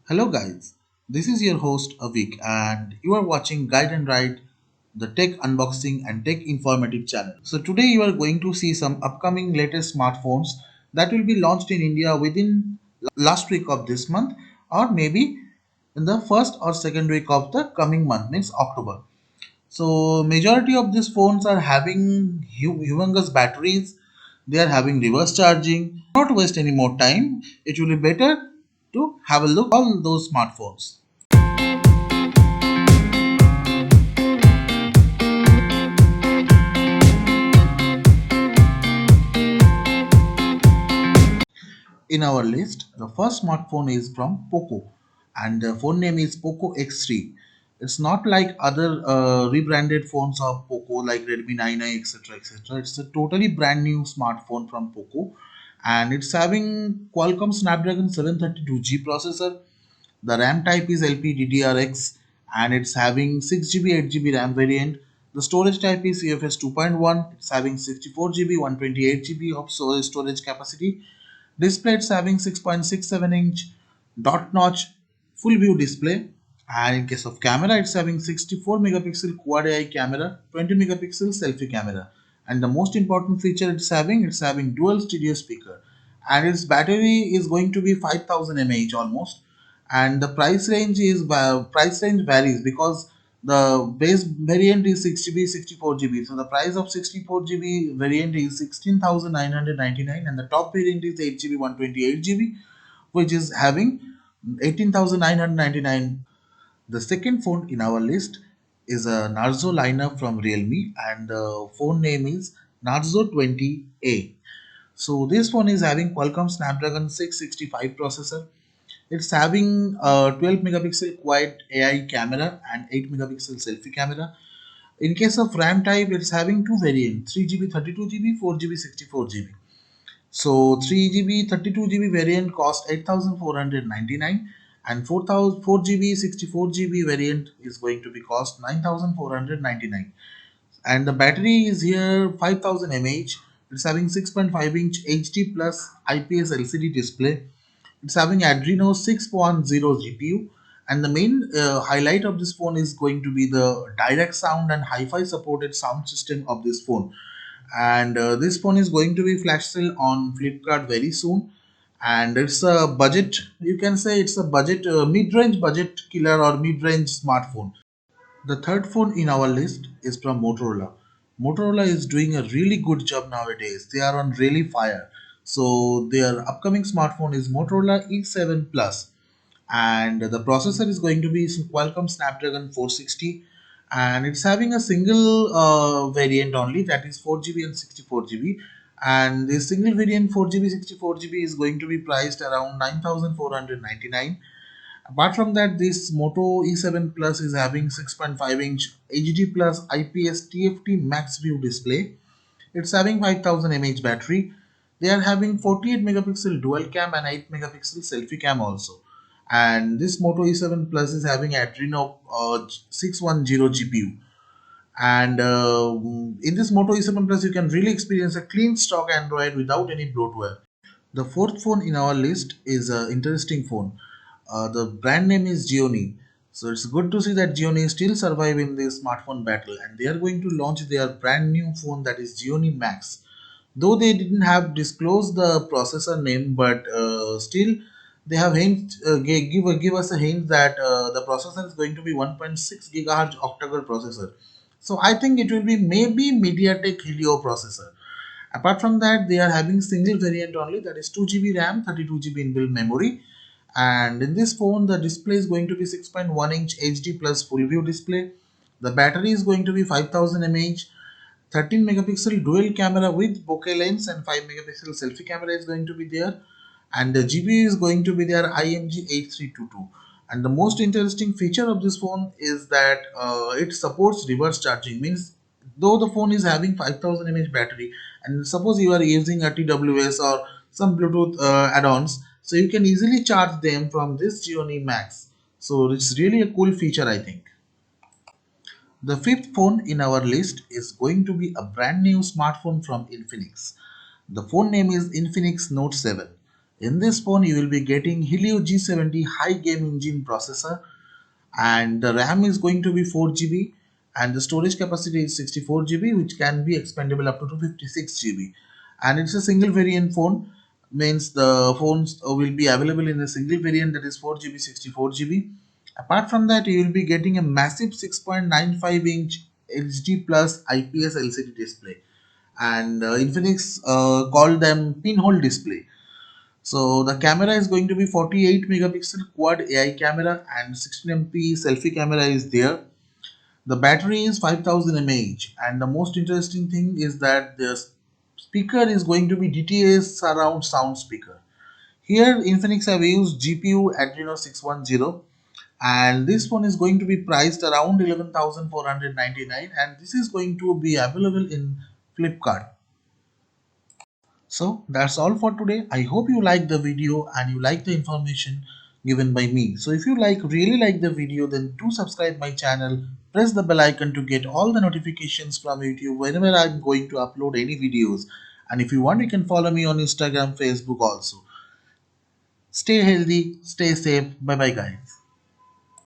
Hello, guys. This is your host Avik, and you are watching Guide and Ride, the tech unboxing and tech informative channel. So, today you are going to see some upcoming latest smartphones that will be launched in India within last week of this month, or maybe in the first or second week of the coming month, means October. So, majority of these phones are having humongous batteries. They are having reverse charging. Not waste any more time. It will be better to have a look at all those smartphones. In our list, the first smartphone is from Poco, and the phone name is Poco X3. It's not like other rebranded phones of Poco like Redmi 9i, etc. etc. It's a totally brand new smartphone from Poco, and it's having Qualcomm Snapdragon 732G processor. The RAM type is LPDDRX, and it's having 6 GB, 8 GB RAM variant. The storage type is UFS 2.1. It's having 64 GB, 128 GB of storage capacity. Display it's having 6.67-inch dot notch full view display. And in case of camera, it's having 64 megapixel quad AI camera, 20 megapixel selfie camera. And the most important feature it's having dual stereo speaker. And its battery is going to be 5000 mAh almost. And the price range varies because the base variant is 6 GB, 64 GB. So the price of 64 GB variant is 16,999, and the top variant is 8 GB, 128 GB, which is having 18,999. The second phone in our list is a Narzo lineup from Realme, and the phone name is Narzo 20A. So this phone is having Qualcomm Snapdragon 665 processor. It's having a 12 megapixel quad AI camera and 8 megapixel selfie camera. In case of RAM type, it's having two variants, 3 GB 32 GB, 4 GB 64 GB. So 3 GB 32 GB variant cost 8,499, and 4 GB 64 GB variant is going to be cost 9,499. And the battery is here 5000 mAh. It's having 6.5-inch HD plus IPS LCD display. It's having Adreno 6.0 GPU, and the main highlight of this phone is going to be the direct sound and hi-fi supported sound system of this phone. And this phone is going to be flash sale on Flipkart very soon. And it's a budget, you can say it's a budget, mid-range budget killer or mid-range smartphone. The third phone in our list is from Motorola. Motorola is doing a really good job nowadays. They are on really fire. So their upcoming smartphone is Motorola E7 Plus, and the processor is going to be Qualcomm Snapdragon 460, and it's having a single variant only, that is 4 GB and 64 GB. And the single variant 4 GB 64 GB is going to be priced around 9,499. Apart from that, this Moto E7 Plus is having 6.5-inch HD plus IPS TFT Max View display. It's having 5000 mAh battery. They are having 48 megapixel dual cam and 8 megapixel selfie cam also. And this Moto E7 Plus is having Adreno 610 GPU. And in this Moto E7 Plus, you can really experience a clean stock Android without any bloatware. The fourth phone in our list is an interesting phone. The brand name is Gioni. So it's good to see that Gioni still survive in the smartphone battle, and they are going to launch their brand new phone, that is Gioni Max. Though they didn't have disclosed the processor name, but still they have give us a hint that the processor is going to be 1.6 gigahertz octa-core processor. So I think it will be maybe MediaTek Helio processor. Apart from that, they are having single variant only, that is 2 GB RAM, 32 GB inbuilt memory. And in this phone, the display is going to be 6.1-inch HD plus full view display. The battery is going to be 5000 mAh. 13 megapixel dual camera with bokeh lens and 5 megapixel selfie camera is going to be there. And the GPU is going to be there IMG 8322. And the most interesting feature of this phone is that it supports reverse charging. Means though the phone is having 5000 mAh battery, and suppose you are using a TWS or some Bluetooth add-ons, so you can easily charge them from this Gioni Max. So it's really a cool feature, I think. The fifth phone in our list is going to be a brand new smartphone from Infinix. The phone name is Infinix Note 7. In this phone, you will be getting Helio G70 high game engine processor, and the RAM is going to be 4 GB, and the storage capacity is 64 GB, which can be expandable up to 256 GB. And it's a single variant phone, means the phones will be available in a single variant, that is 4 GB, 64 GB. Apart from that, you will be getting a massive 6.95-inch HD plus IPS LCD display, and Infinix called them pinhole display. So the camera is going to be 48 megapixel quad AI camera, and 16 MP selfie camera is there. The battery is 5000 mAh, and the most interesting thing is that the speaker is going to be DTS surround sound speaker. Here Infinix have used GPU Adreno 610, and this one is going to be priced around 11,499, and this is going to be available in Flipkart. So that's all for today. I hope you like the video and you like the information given by me. So if you really like the video, then do subscribe my channel, press the bell icon to get all the notifications from YouTube whenever I'm going to upload any videos. And if you want, you can follow me on Instagram, Facebook also. Stay healthy, stay safe. Bye bye guys.